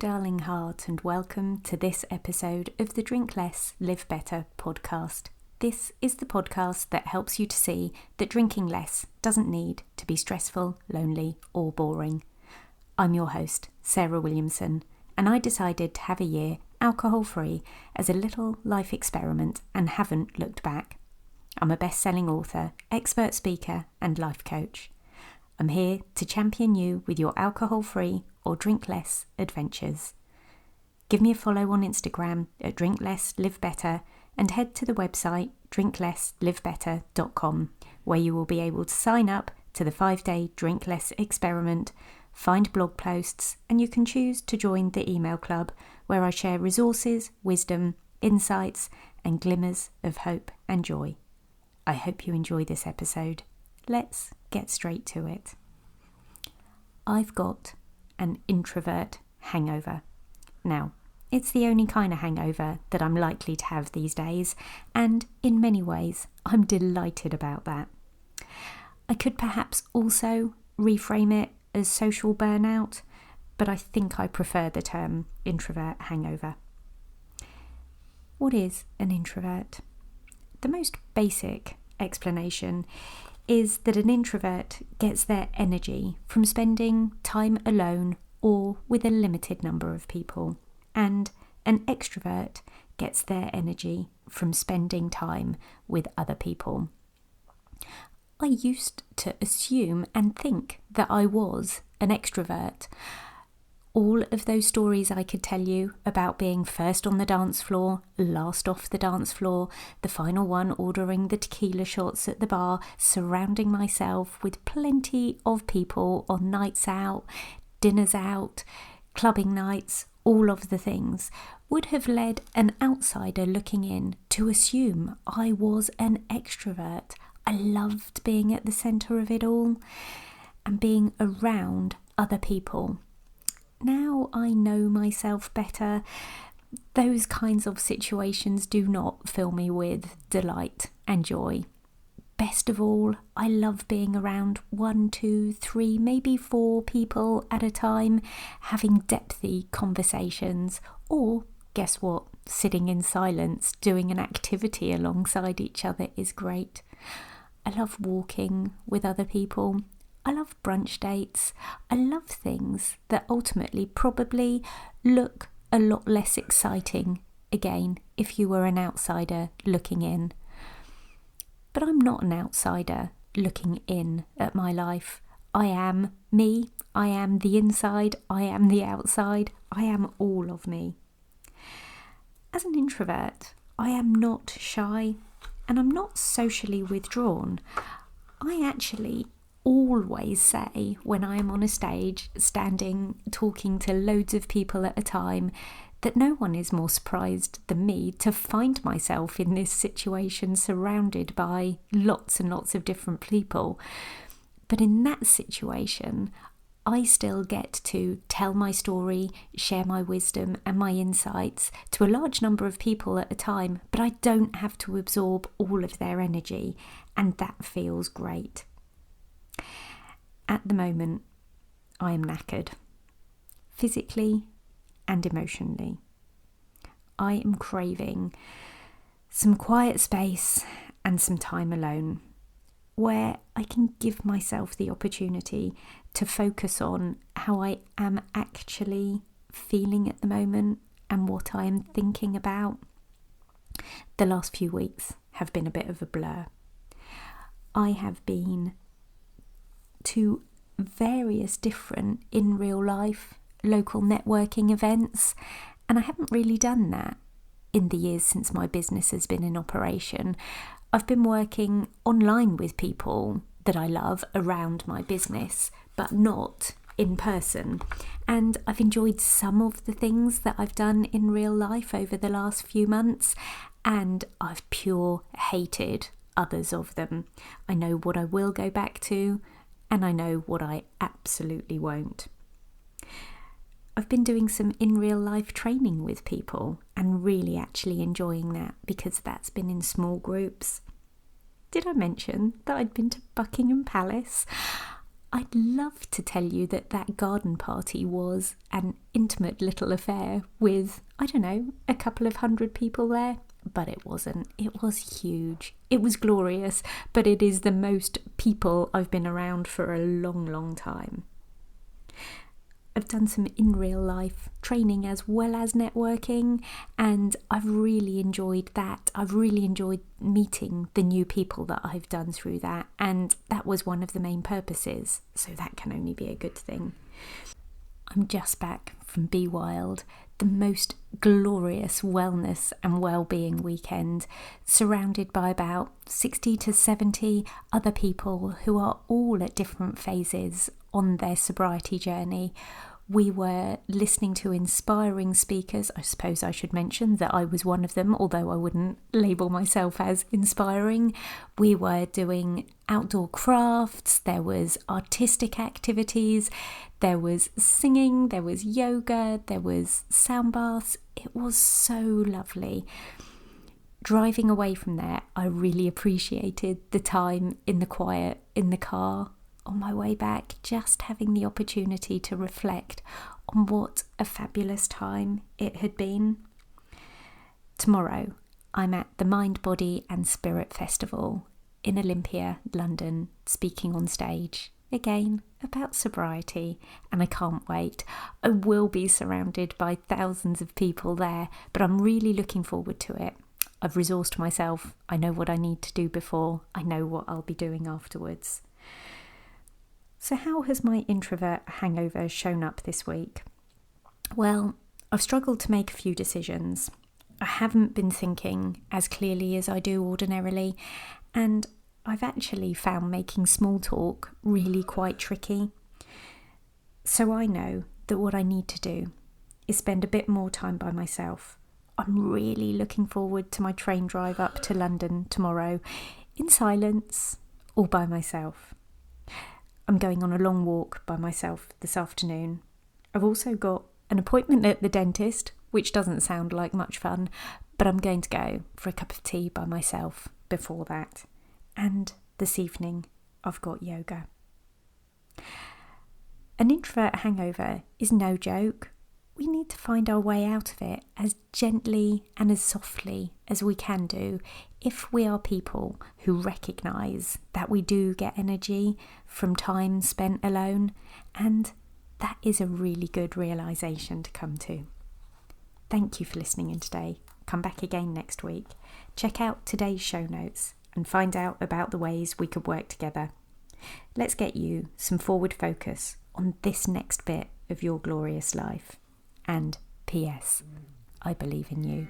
darling heart, and welcome to this episode of the Drink Less, Live Better podcast. This is the podcast that helps you to see that drinking less doesn't need to be stressful, lonely, or boring. I'm your host, Sarah Williamson, and I decided to have a year alcohol-free as a little life experiment and haven't looked back. I'm a best-selling author, expert speaker, and life coach. I'm here to champion you with your alcohol-free or drink less adventures. Give me a follow on Instagram at Drink Less, Live Better, and head to the website drinklesslivebetter.com, where you will be able to sign up to the 5-day Drink Less experiment, find blog posts, and you can choose to join the email club where I share resources, wisdom, insights, and glimmers of hope and joy. I hope you enjoy this episode. Let's get straight to it. I've got an introvert hangover. Now, it's the only kind of hangover that I'm likely to have these days, and in many ways, I'm delighted about that. I could perhaps also reframe it as social burnout, but I think I prefer the term introvert hangover. What is an introvert? The most basic explanation is that an introvert gets their energy from spending time alone or with a limited number of people, and an extrovert gets their energy from spending time with other people. I used to assume and think that I was an extrovert. All of those stories I could tell you about being first on the dance floor, last off the dance floor, the final one ordering the tequila shots at the bar, surrounding myself with plenty of people on nights out, dinners out, clubbing nights, all of the things, would have led an outsider looking in to assume I was an extrovert. I loved being at the centre of it all and being around other people. Now I know myself better, those kinds of situations do not fill me with delight and joy. Best of all, I love being around 1, 2, 3, maybe 4 people at a time, having depthy conversations, or, guess what, sitting in silence, doing an activity alongside each other is great. I love walking with other people. I love brunch dates. I love things that ultimately probably look a lot less exciting, again, if you were an outsider looking in. But I'm not an outsider looking in at my life. I am me. I am the inside. I am the outside. I am all of me. As an introvert, I am not shy and I'm not socially withdrawn. I actually always say when I am on a stage, standing, talking to loads of people at a time, that no one is more surprised than me to find myself in this situation surrounded by lots and lots of different people. But in that situation, I still get to tell my story, share my wisdom and my insights to a large number of people at a time, but I don't have to absorb all of their energy, and that feels great. At the moment, I am knackered, physically and emotionally. I am craving some quiet space and some time alone, where I can give myself the opportunity to focus on how I am actually feeling at the moment and what I am thinking about. The last few weeks have been a bit of a blur. I have been to various different in real life local networking events, and I haven't really done that in the years since my business has been in operation. I've been working online with people that I love around my business, but not in person, and I've enjoyed some of the things that I've done in real life over the last few months, and I've pure hated others of them. I know what I will go back to, and I know what I absolutely won't. I've been doing some in real life training with people and really actually enjoying that, because that's been in small groups. Did I mention that I'd been to Buckingham Palace? I'd love to tell you that garden party was an intimate little affair with, I don't know, a couple of hundred people there. But it wasn't. It was huge. It was glorious, but it is the most people I've been around for a long, long time. I've done some in real life training as well as networking, and I've really enjoyed that. I've really enjoyed meeting the new people that I've done through that, and that was one of the main purposes, so that can only be a good thing. I'm just back from Be Wild, the most glorious wellness and well-being weekend, surrounded by about 60 to 70 other people who are all at different phases on their sobriety journey. We were listening to inspiring speakers. I suppose I should mention that I was one of them, although I wouldn't label myself as inspiring. We were doing outdoor crafts, there was artistic activities, there was singing, there was yoga, there was sound baths. It was so lovely. Driving away from there, I really appreciated the time in the quiet in the car. On my way back, just having the opportunity to reflect on what a fabulous time it had been. Tomorrow, I'm at the Mind, Body and Spirit Festival in Olympia, London, speaking on stage, again, about sobriety, and I can't wait. I will be surrounded by thousands of people there, but I'm really looking forward to it. I've resourced myself. I know what I need to do before. I know what I'll be doing afterwards. So how has my introvert hangover shown up this week? Well, I've struggled to make a few decisions. I haven't been thinking as clearly as I do ordinarily, and I've actually found making small talk really quite tricky. So I know that what I need to do is spend a bit more time by myself. I'm really looking forward to my train drive up to London tomorrow, in silence, all by myself. I'm going on a long walk by myself this afternoon. I've also got an appointment at the dentist, which doesn't sound like much fun, but I'm going to go for a cup of tea by myself before that. And this evening, I've got yoga. An introvert hangover is no joke. We need to find our way out of it as gently and as softly as we can do if we are people who recognise that we do get energy from time spent alone, and that is a really good realisation to come to. Thank you for listening in today. Come back again next week. Check out today's show notes and find out about the ways we could work together. Let's get you some forward focus on this next bit of your glorious life. And P.S. I believe in you.